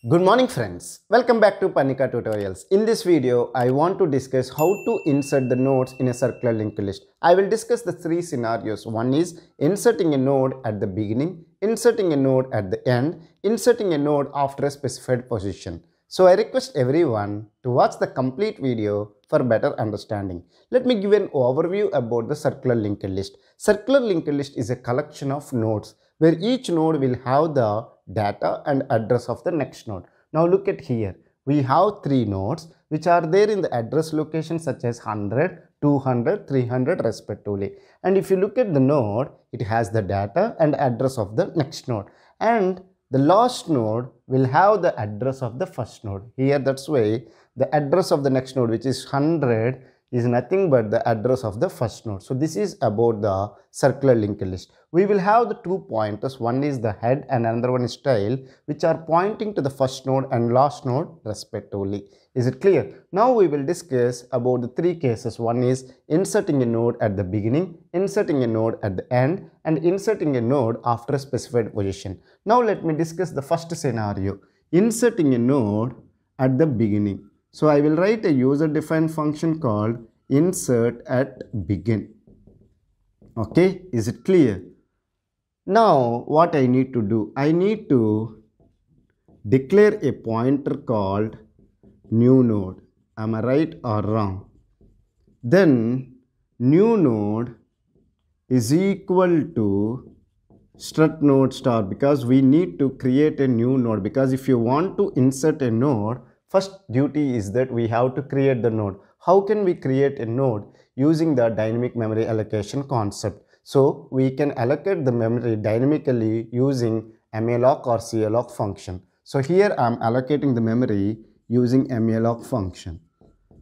Good morning friends, welcome back to Parnika tutorials. In this video, I want to discuss how to insert the nodes in a circular linked list. I will discuss the three scenarios. One is inserting a node at the beginning, inserting a node at the end, inserting a node after a specified position. So I request everyone to watch the complete video for better understanding. Let me give an overview about the circular linked list. Circular linked list is a collection of nodes where each node will have the data and address of the next node. Now look at here. We have three nodes which are there in the address location such as 100, 200, 300 respectively. And if you look at the node, it has the data and address of the next node. And the last node will have the address of the first node. Here that's why the address of the next node, which is 100, is nothing but the address of the first node. So this is about the circular linked list. We will have the two pointers. One is the head and another one is tail, which are pointing to the first node and last node respectively. Is it clear? Now we will discuss about the three cases. One is inserting a node at the beginning, inserting a node at the end, and inserting a node after a specified position. Now let me discuss the first scenario. Inserting a node at the beginning. So I will write a user-defined function called insert at begin. Okay, is it clear? Now what I need to do? I need to declare a pointer called new node. Am I right or wrong? Then new node is equal to strut node star, because we need to create a new node. Because if you want to insert a node, first duty is that we have to create the node. How can we create a node? Using the dynamic memory allocation concept. So we can allocate the memory dynamically using malloc or calloc function. So here I am allocating the memory using malloc function.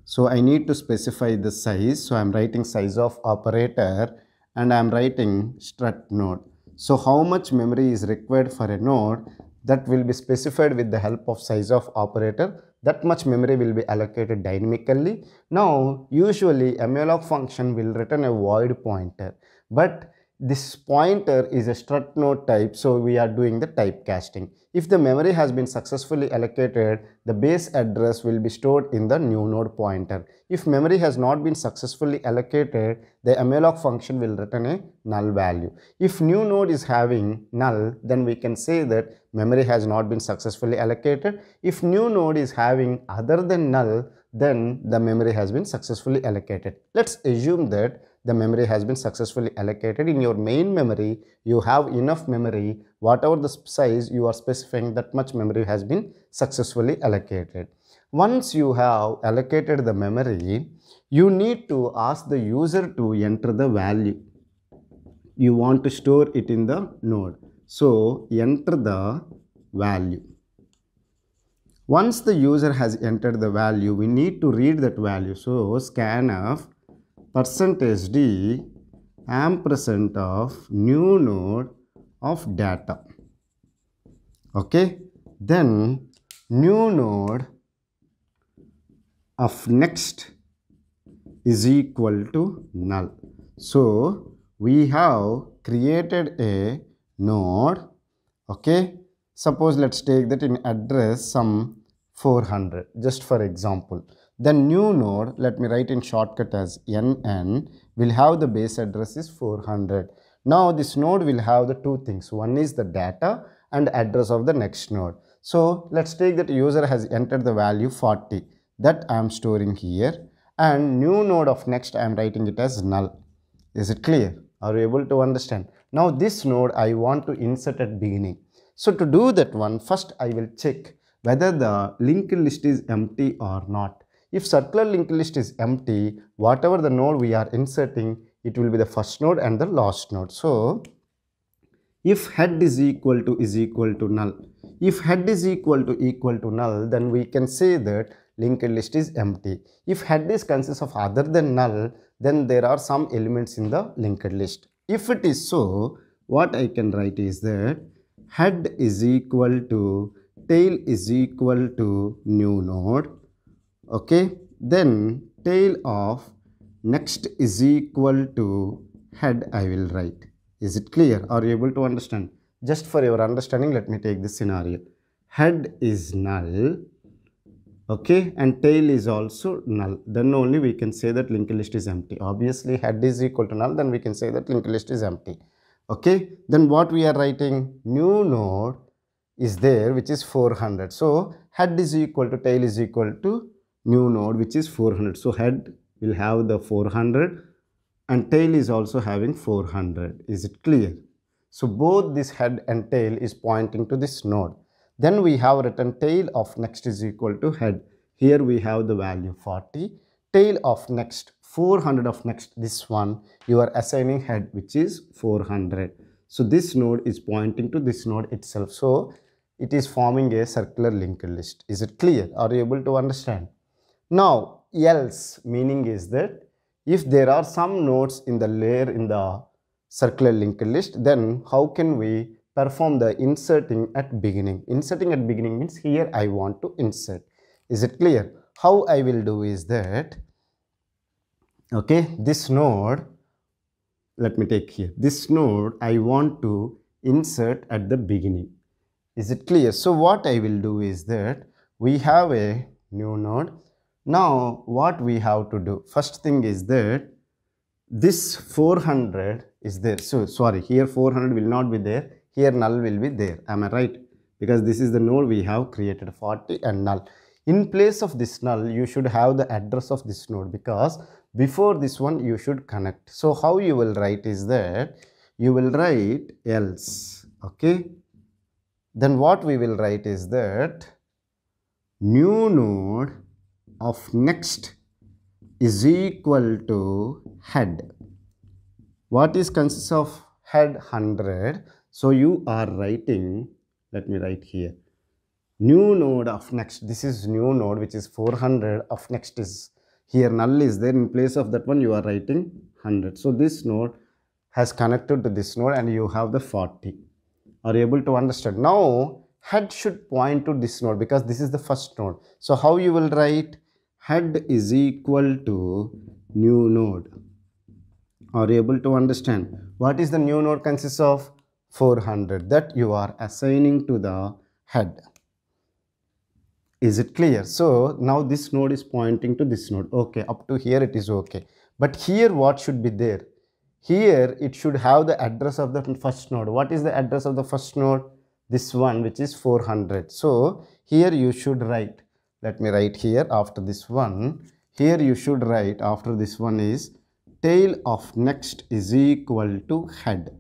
So I need to specify the size. So I am writing size of operator and I am writing strut node. So how much memory is required for a node, that will be specified with the help of size of operator. That much memory will be allocated dynamically. Now usually malloc function will return a void pointer, but this pointer is a strut node type, so we are doing the typecasting. If the memory has been successfully allocated, the base address will be stored in the new node pointer. If memory has not been successfully allocated, the malloc function will return a null value. If new node is having null, then we can say that memory has not been successfully allocated. If new node is having other than null, then the memory has been successfully allocated. Let's assume that the memory has been successfully allocated. In your main memory, you have enough memory. Whatever the size you are specifying, that much memory has been successfully allocated. Once you have allocated the memory, you need to ask the user to enter the value. You want to store it in the node. So enter the value. Once the user has entered the value, we need to read that value. So scanf %d ampersand of new node of data. Okay, then new node of next is equal to null. So we have created a node. Okay, suppose let's take that in address some 400 just for example. The new node, let me write in shortcut as NN, will have the base address is 400. Now this node will have the two things. One is the data and address of the next node. So let's take that user has entered the value 40. That I am storing here. And new node of next I am writing it as null. Is it clear? Are you able to understand? Now this node I want to insert at beginning. So to do that one, first I will check whether the linked list is empty or not. If circular linked list is empty, whatever the node we are inserting, it will be the first node and the last node. So if head is equal to null. If head is equal to null, then we can say that linked list is empty. If head is consists of other than null, then there are some elements in the linked list. If it is so, what I can write is that head is equal to tail is equal to new node. Okay, then tail of next is equal to head I will write. Is it clear? Are you able to understand? Just for your understanding, let me take this scenario. head is null, okay, and tail is also null, then only we can say that linked list is empty. Obviously head is equal to null, then we can say that linked list is empty. Okay, then what we are writing, new node is there which is 400. So head is equal to tail is equal to new node which is 400. So head will have the 400 and tail is also having 400. Is it clear? So both this head and tail is pointing to this node. Then we have written tail of next is equal to head. Here we have the value 40. Tail of next, 400 of next, this one you are assigning head which is 400. So this node is pointing to this node itself. So it is forming a circular linked list. Is it clear? Are you able to understand? Now else meaning is that if there are some nodes in the layer in the circular linked list, then how can we perform the inserting at beginning? Inserting at beginning means here I want to insert. Is it clear? How I will do is that, okay, this node, let me take here, this node I want to insert at the beginning. Is it clear? So what I will do is that we have a new node. Now what we have to do, first thing is that this 400 is there. So sorry, here 400 will not be there, here null will be there. Am I right? Because this is the node we have created, 40 and null. In place of this null, you should have the address of this node, because before this one you should connect. So how you will write is that you will write else, okay. Then what we will write is that new node of next is equal to head. What is consists of head? 100. So you are writing, let me write here, new node of next, this is new node which is 400 of next is here, null is there, in place of that one you are writing 100. So this node has connected to this node and you have the 40. Are you able to understand? Now head should point to this node because this is the first node. So how you will write? Head is equal to new node. Are you able to understand? What is the new node consists of? 400 that you are assigning to the head. Is it clear? So now this node is pointing to this node. Okay, up to here it is okay. But here what should be there? Here it should have the address of the first node. What is the address of the first node? This one which is 400. So here you should write, let me write here after this one. Here you should write after this one is tail of next is equal to head.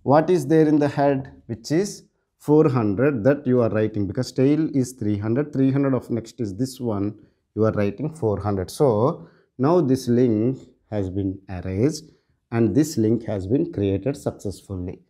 What is there in the head? Which is 400 that you are writing, because tail is 300. 300 of next is this one. You are writing 400. So now this link has been erased and this link has been created successfully.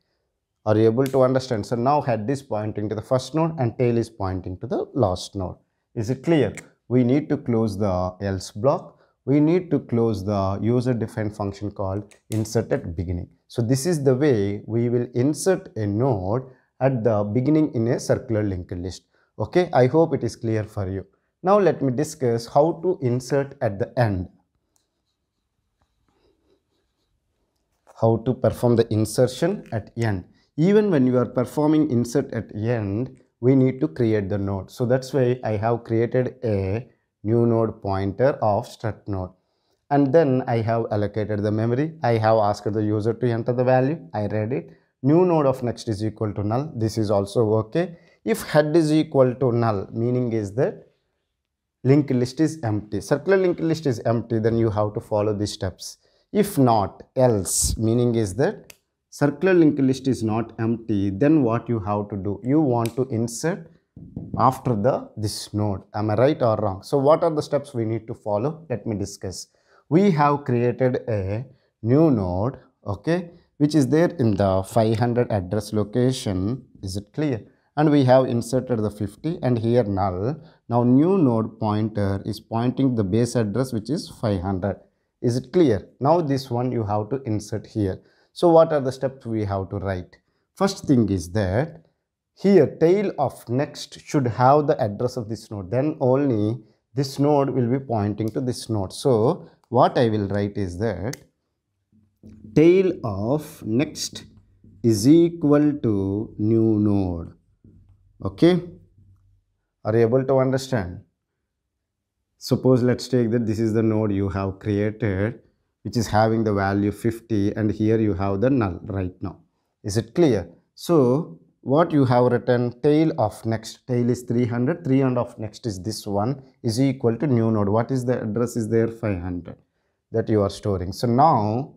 Are you able to understand? So now head is pointing to the first node and tail is pointing to the last node. Is it clear? We need to close the else block. We need to close the user defined function called insert at beginning. So this is the way we will insert a node at the beginning in a circular linked list. Okay, I hope it is clear for you. Now let me discuss how to insert at the end. How to perform the insertion at end. Even when you are performing insert at end, we need to create the node. So that's why I have created a new node pointer of start node. And then I have allocated the memory. I have asked the user to enter the value. I read it. New node of next is equal to null. This is also okay. If head is equal to null, meaning is that linked list is empty. Circular linked list is empty, then you have to follow these steps. If not, else, meaning is that circular linked list is not empty, then what you have to do? You want to insert after this node. Am I right or wrong? So what are the steps we need to follow? Let me discuss. We have created a new node, okay, which is there in the 500 address location. Is it clear? And we have inserted the 50 and here null. Now new node pointer is pointing to the base address which is 500. Is it clear? Now this one you have to insert here. So what are the steps we have to write? First thing is that here tail of next should have the address of this node. Then only this node will be pointing to this node. So what I will write is that tail of next is equal to new node. Okay. Are you able to understand? Suppose let's take that this is the node you have created, which is having the value 50, and here you have the null right now. Is it clear? So what you have written, tail of next, tail is 300, 300 of next is this one, is equal to new node. What is the address is there? 500 that you are storing. So now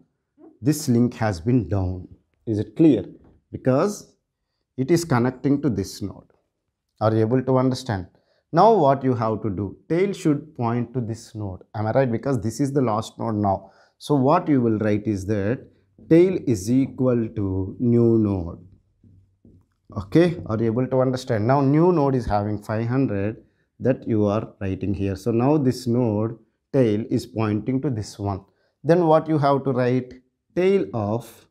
this link has been down. Is it clear? Because it is connecting to this node. Are you able to understand? Now what you have to do, tail should point to this node. Am I right? Because this is the last node now. So what you will write is that tail is equal to new node. Okay, are you able to understand? Now new node is having 500 that you are writing here. So now this node tail is pointing to this one. Then what you have to write, tail of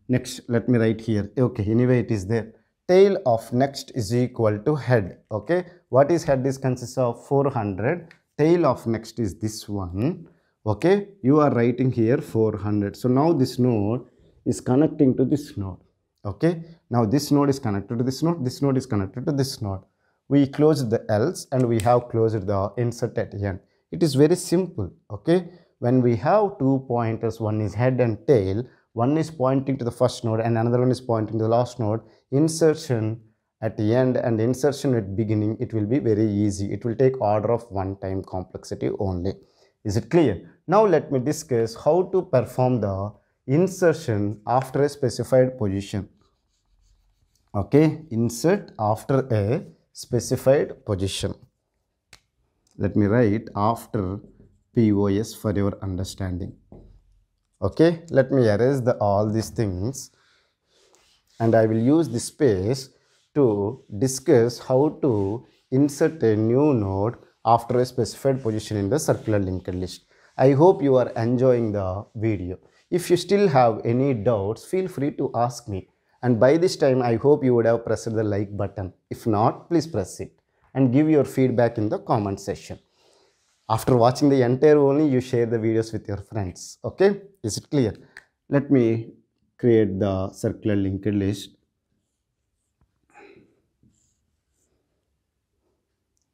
next, let me write here. Okay, anyway it is there. Tail of next is equal to head. Okay, what is head? Is consists of 400. Tail of next is this one. Okay, you are writing here 400. So now this node is connecting to this node. Okay, now this node is connected to this node, this node is connected to this node. We closed the else and we have closed the insert at the end. It is very simple. Okay, when we have two pointers, one is head and tail, one is pointing to the first node and another one is pointing to the last node, insertion at the end and insertion at beginning, it will be very easy. It will take order of one time complexity only. Is it clear? Now let me discuss how to perform the insertion after a specified position. Okay, insert after a specified position. Let me write after POS for your understanding. Okay, let me erase all these things and I will use this space to discuss how to insert a new node after a specified position in the circular linked list. I hope you are enjoying the video. If you still have any doubts, feel free to ask me. And by this time, I hope you would have pressed the like button. If not, please press it and give your feedback in the comment section. After watching the entire only, you share the videos with your friends. Okay, is it clear? Let me create the circular linked list.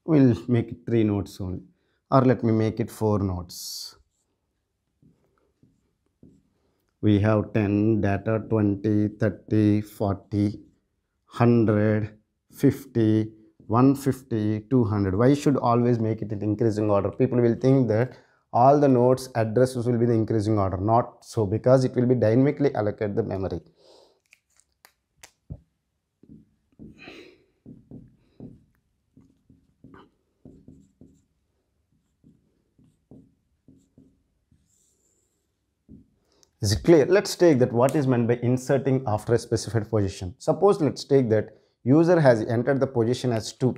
We'll make it 3 nodes only, or let me make it 4 nodes. We have 10, data 20, 30, 40, 100, 50, 150, 200. Why should always make it in increasing order? People will think that all the nodes addresses will be the increasing order. Not so, because it will be dynamically allocate the memory. Is it clear? Let's take that what is meant by inserting after a specified position. Suppose let's take that user has entered the position as 2.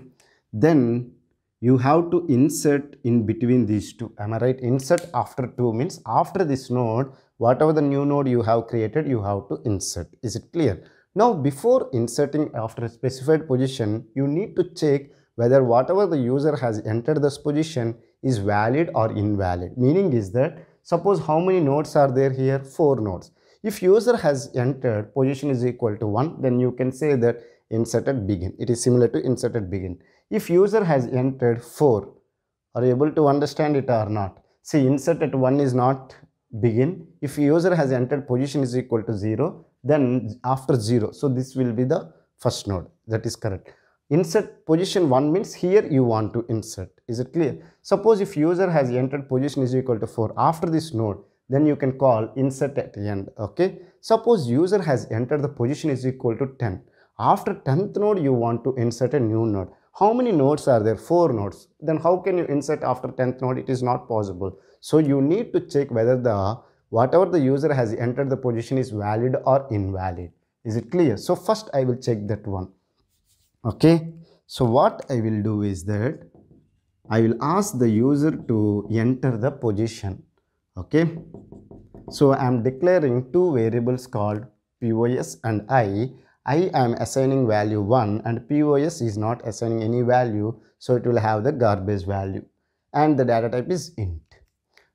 Then you have to insert in between these two. Am I right? Insert after 2 means after this node, whatever the new node you have created, you have to insert. Is it clear? Now before inserting after a specified position, you need to check whether whatever the user has entered this position is valid or invalid. Meaning is that, suppose how many nodes are there here? 4 nodes. If user has entered position is equal to 1, then you can say that inserted begin. It is similar to inserted begin. If user has entered 4, are you able to understand it or not? See, insert at 1 is not begin. If user has entered position is equal to 0, then after 0. So this will be the first node. That is correct. Insert position 1 means here you want to insert. Is it clear? Suppose if user has entered position is equal to 4 after this node, then you can call insert at the end. Okay. Suppose user has entered the position is equal to 10. After 10th node you want to insert a new node. How many nodes are there? 4 nodes. Then how can you insert after 10th node? It is not possible. So you need to check whether the whatever the user has entered the position is valid or invalid. Is it clear? So first I will check that one. Okay, so what I will do is that I will ask the user to enter the position. Okay, so I am declaring 2 variables called POS and I am assigning value 1 and POS is not assigning any value, so it will have the garbage value and the data type is int.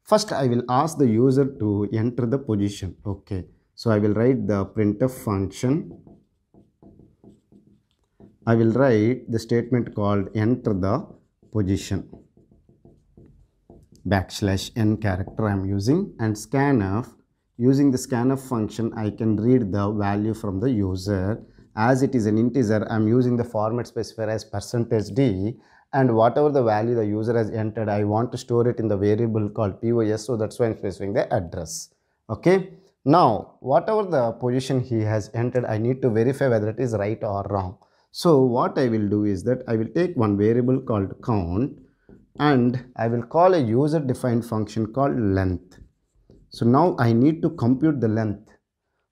First I will ask the user to enter the position. Okay, so I will write the printf function I will write the statement called enter the position. \n character I am using, and scanf. Using the scanf function, I can read the value from the user. As it is an integer, I am using the format specifier as %d, and whatever the value the user has entered, I want to store it in the variable called POS, so that's why I am specifying the address. Okay. Now, whatever the position he has entered, I need to verify whether it is right or wrong. So, what I will do is that I will take one variable called count, and I will call a user defined function called length. So, now I need to compute the length.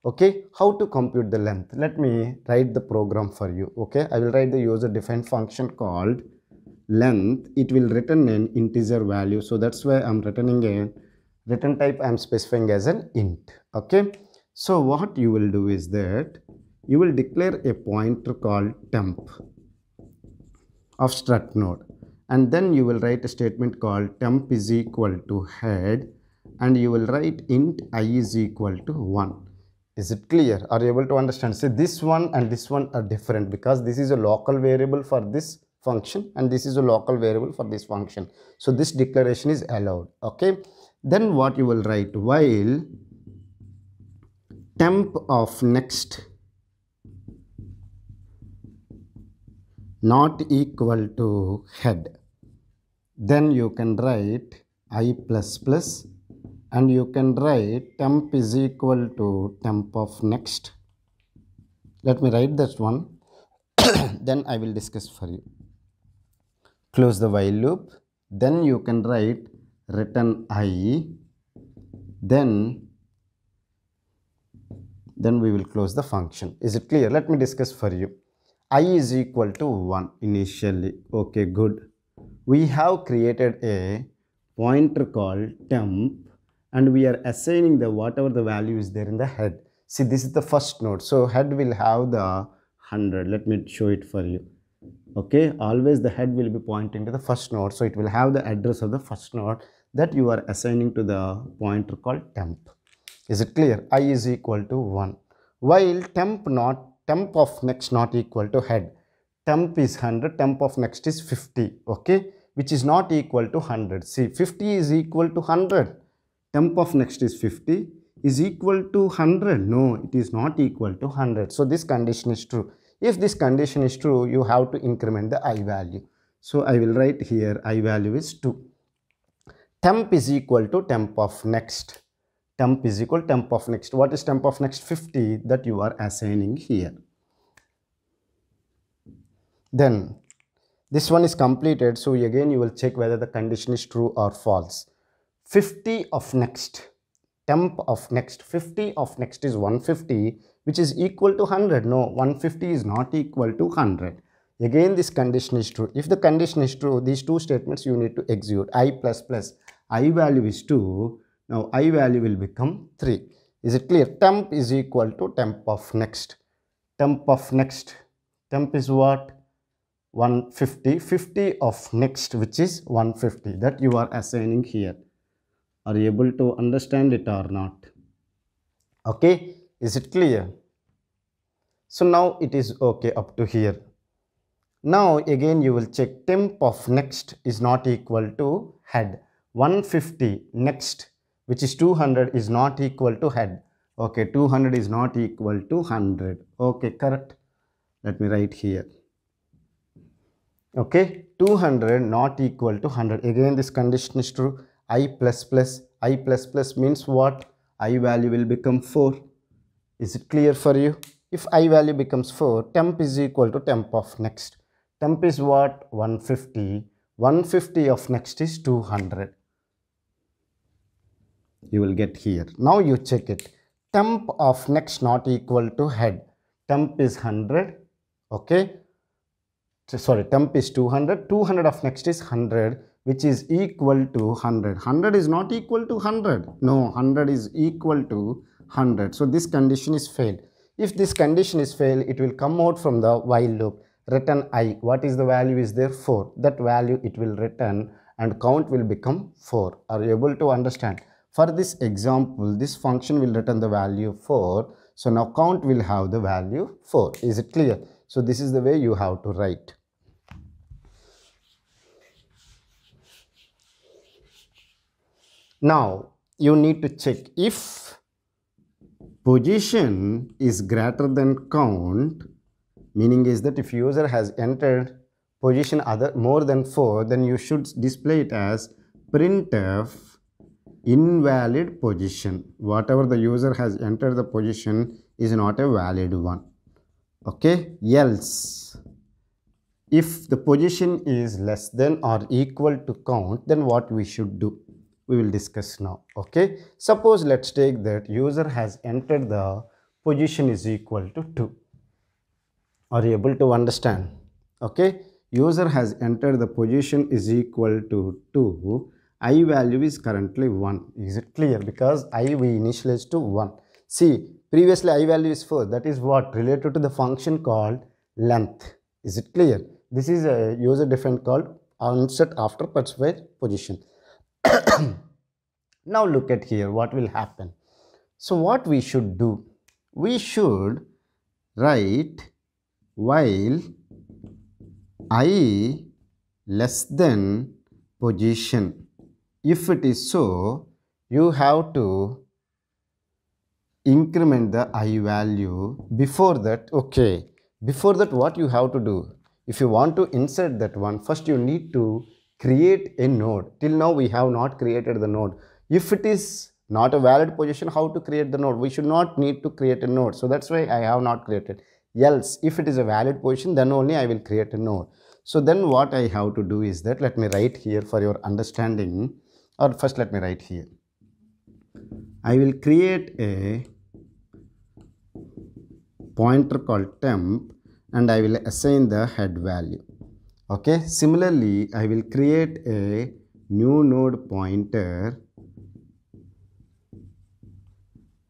Okay, how to compute the length? Let me write the program for you. Okay, I will write the user defined function called length. It will return an integer value. So that's why I'm returning a return type I'm specifying as an int. Okay, so what you will do is that you will declare a pointer called temp of struct node, and then you will write a statement called temp is equal to head, and you will write int I is equal to 1. Is it clear? Are you able to understand? So this one and this one are different because this is a local variable for this function and this is a local variable for this function. So this declaration is allowed. Okay. Then what you will write, while temp of next not equal to head, then you can write I plus plus, and you can write temp is equal to temp of next. Let me write that one. Then I will discuss for you. Close the while loop. Then you can write return I. Then we will close the function. Is it clear? Let me discuss for you. I is equal to 1 initially. Okay, good. We have created a pointer called temp, and we are assigning the whatever the value is there in the head. See, this is the first node, so head will have the 100. Let me show it for you. Okay, always the head will be pointing to the first node, so it will have the address of the first node that you are assigning to the pointer called temp. Is it clear? I is equal to 1. While temp of next not equal to head. Temp is 100, temp of next is 50. Okay, which is not equal to 100. See, 50 is equal to 100. Temp of next is 50 is equal to 100. No, it is not equal to 100. So this condition is true. If this condition is true, you have to increment the I value. So I will write here I value is 2. Temp is equal to temp of next. Temp is equal to temp of next. What is temp of next? 50 that you are assigning here. Then this one is completed. So again you will check whether the condition is true or false. 50 of next, temp of next, 50 of next is 150, which is equal to 100. No, 150 is not equal to 100. Again this condition is true. If the condition is true, these two statements you need to execute. I plus plus, I value is 2. Now I value will become 3. Is it clear? Temp is equal to temp of next. Temp of next, temp is what? 150. 50 of next, which is 150, that you are assigning here. Are you able to understand it or not? Okay, is it clear? So now it is okay up to here. Now again you will check temp of next is not equal to head. 150 next, which is 200, is not equal to head. Okay, 200 is not equal to 100. Okay, correct. Let me write here. Okay, 200 not equal to 100. Again this condition is true. I plus plus means what? I value will become 4. Is it clear for you? If I value becomes 4, temp is equal to temp of next. Temp is what? 150. 150 of next is 200. You will get here. Now you check it. Temp of next not equal to head. Temp is 100. Okay. Sorry, temp is 200. 200 of next is 100, which is equal to 100. 100 is not equal to 100. No, 100 is equal to 100. So this condition is failed. If this condition is failed, it will come out from the while loop. Return I. What is the value is there? 4. That value it will return and count will become 4. Are you able to understand? For this example, this function will return the value 4. So now count will have the value 4. Is it clear? So this is the way you have to write. Now you need to check if position is greater than count, meaning is that if user has entered position more than 4, then you should display it as printf invalid position. Whatever the user has entered the position is not a valid one. Okay, else if the position is less than or equal to count, then what we should do, we will discuss now. Okay, suppose let's take that user has entered the position is equal to 2. Are you able to understand? Okay, user has entered the position is equal to 2. I value is currently 1. Is it clear? Because I we initialize to 1. See, previously I value is 4. That is what related to the function called length. Is it clear? This is a user defined called onset after specified position. Now look at here what will happen. So what we should do, we should write while I less than position. If it is so, you have to increment the I value. Before that, okay, before that what you have to do, if you want to insert that one, first you need to create a node. Till now we have not created the node. If it is not a valid position, how to create the node? We should not need to create a node. So that's why I have not created. Else, if it is a valid position, then only I will create a node. So then what I have to do is that, let me write here for your understanding, or first let me write here. I will create a pointer called temp and I will assign the head value. Okay, similarly I will create a new node pointer,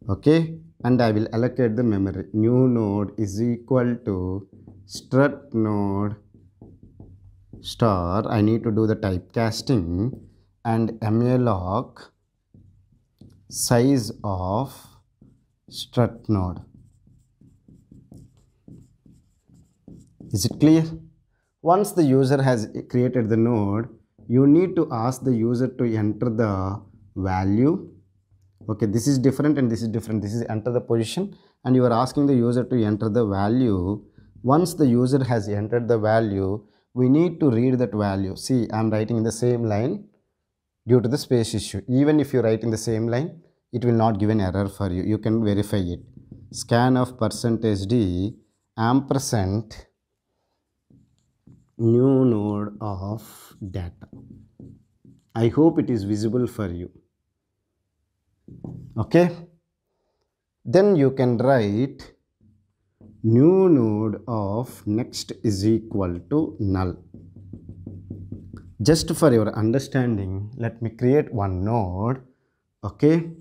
okay, and I will allocate the memory. New node is equal to strut node star, I need to do the typecasting, and malloc size of strut node. Is it clear? Once the user has created the node, you need to ask the user to enter the value. Okay, this is different and this is different. This is enter the position and you are asking the user to enter the value. Once the user has entered the value, we need to read that value. See, I am writing in the same line due to the space issue. Even if you write in the same line, it will not give an error for you. You can verify it. Scan of %d ampersand new node of data. I hope it is visible for you. Okay, then you can write new node of next is equal to null. Just for your understanding, let me create one node. Okay,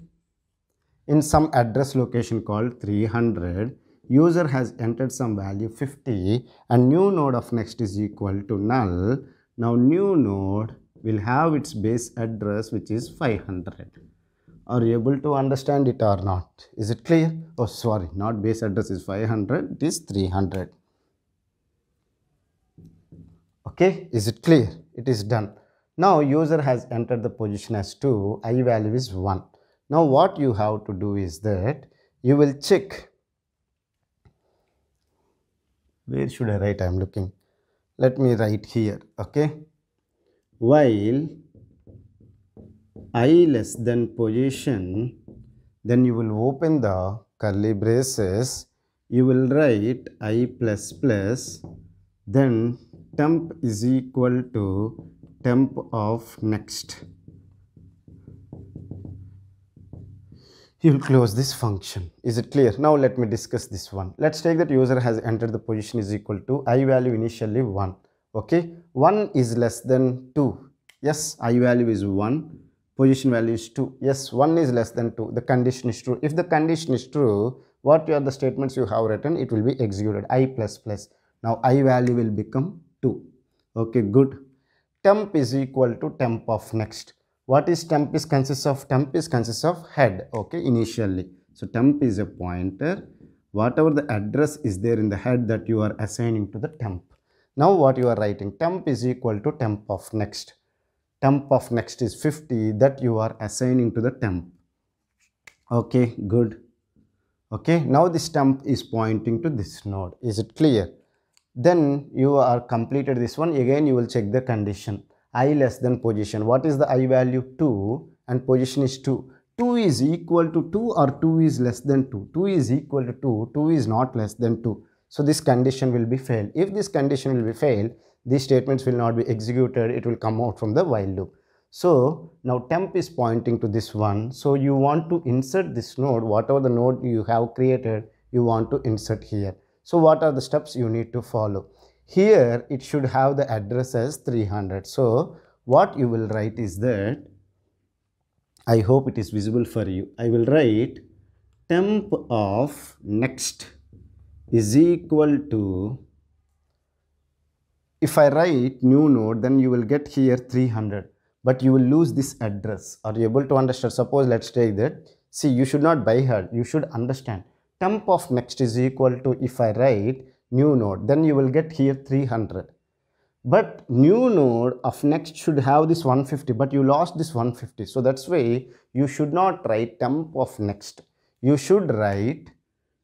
in some address location called 300, user has entered some value 50 and new node of next is equal to null. Now new node will have its base address which is 500. Are you able to understand it or not? Is it clear? Oh, sorry, not base address is 500, it is 300. Okay, is it clear? It is done. Now user has entered the position as 2, I value is 1. Now what you have to do is that you will check. Where should I write? I am looking. Let me write here. Okay, while I less than position, then you will open the curly braces, you will write I plus plus, then temp is equal to temp of next. You will close this function. Is it clear? Now let me discuss this one. Let's take that user has entered the position is equal to I value initially 1. Okay, 1 is less than 2. Yes, I value is 1. Position value is 2. Yes, 1 is less than 2. The condition is true. If the condition is true, what are the statements you have written? It will be executed. I plus plus. Now I value will become 2. Okay, good. Temp is equal to temp of next. What is temp is consists of? Temp is consists of head. Okay, initially. So temp is a pointer. whatever the address is there in the head that you are assigning to the temp. Now what you are writing, temp is equal to temp of next. Temp of next is 50 that you are assigning to the temp. Okay, good. Okay, now this temp is pointing to this node. Is it clear? Then you are completed this one. Again you will check the condition. I less than position. What is the I value? 2 and position is 2. 2 is equal to 2 or 2 is less than 2. 2 is equal to 2. 2 is not less than 2. So this condition will be failed. If this condition will be failed, these statements will not be executed. It will come out from the while loop. So now temp is pointing to this one. So you want to insert this node, whatever the node you have created, you want to insert here. So what are the steps you need to follow? Here it should have the address as 300. So what you will write is that, I hope it is visible for you. I will write temp of next is equal to, if I write new node, then you will get here 300, but you will lose this address. Are you able to understand? Suppose let's take that. See, you should not by heart, you should understand. Temp of next is equal to, if I write new node, then you will get here 300. But new node of next should have this 150, but you lost this 150. So that's why you should not write temp of next. You should write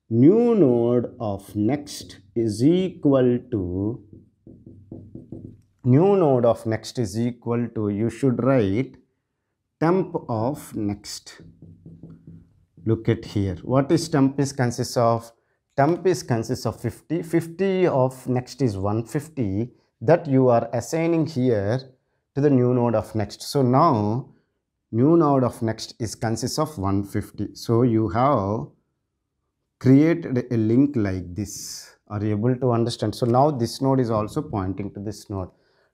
new node of next is equal to, new node of next is equal to, you should write temp of next. Look at here. What is temp is consists of? Temp is consists of 50. 50 of next is 150 that you are assigning here to the new node of next. So now new node of next is consists of 150. So you have created a link like this. Are you able to understand? So now this node is also pointing to this node.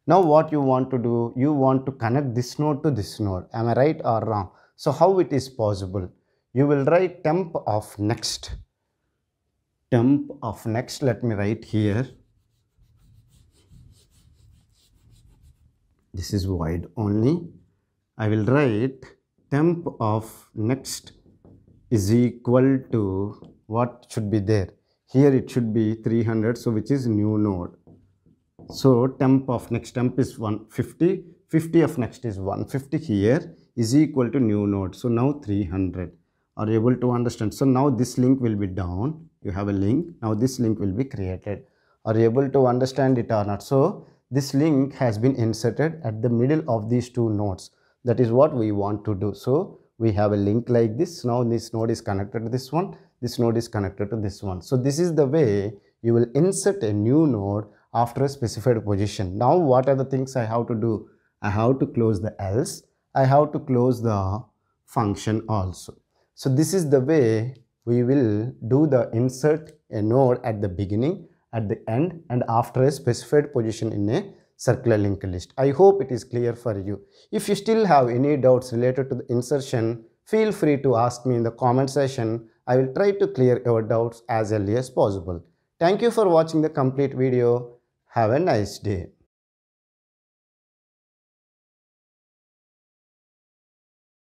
Now what you want to do? You want to connect this node to this node. Am I right or wrong? So how it is possible? You will write temp of next. Temp of next, let me write here. This is void only. I will write temp of next is equal to, what should be there? Here it should be 300, so which is new node. So temp of next, temp is 150, 50 of next is 150 here is equal to new node. So now 300. Are you able to understand? So now this link will be down. You have a link. Now this link will be created. Are you able to understand it or not? So this link has been inserted at the middle of these two nodes. That is what we want to do. So we have a link like this. Now this node is connected to this one. This node is connected to this one. So this is the way you will insert a new node after a specified position. Now what are the things I have to do? I have to close the else. I have to close the function also. So this is the way we will do the insert a node at the beginning, at the end, and after a specified position in a circular linked list. I hope it is clear for you. If you still have any doubts related to the insertion, feel free to ask me in the comment section. I will try to clear your doubts as early as possible. Thank you for watching the complete video. Have a nice day.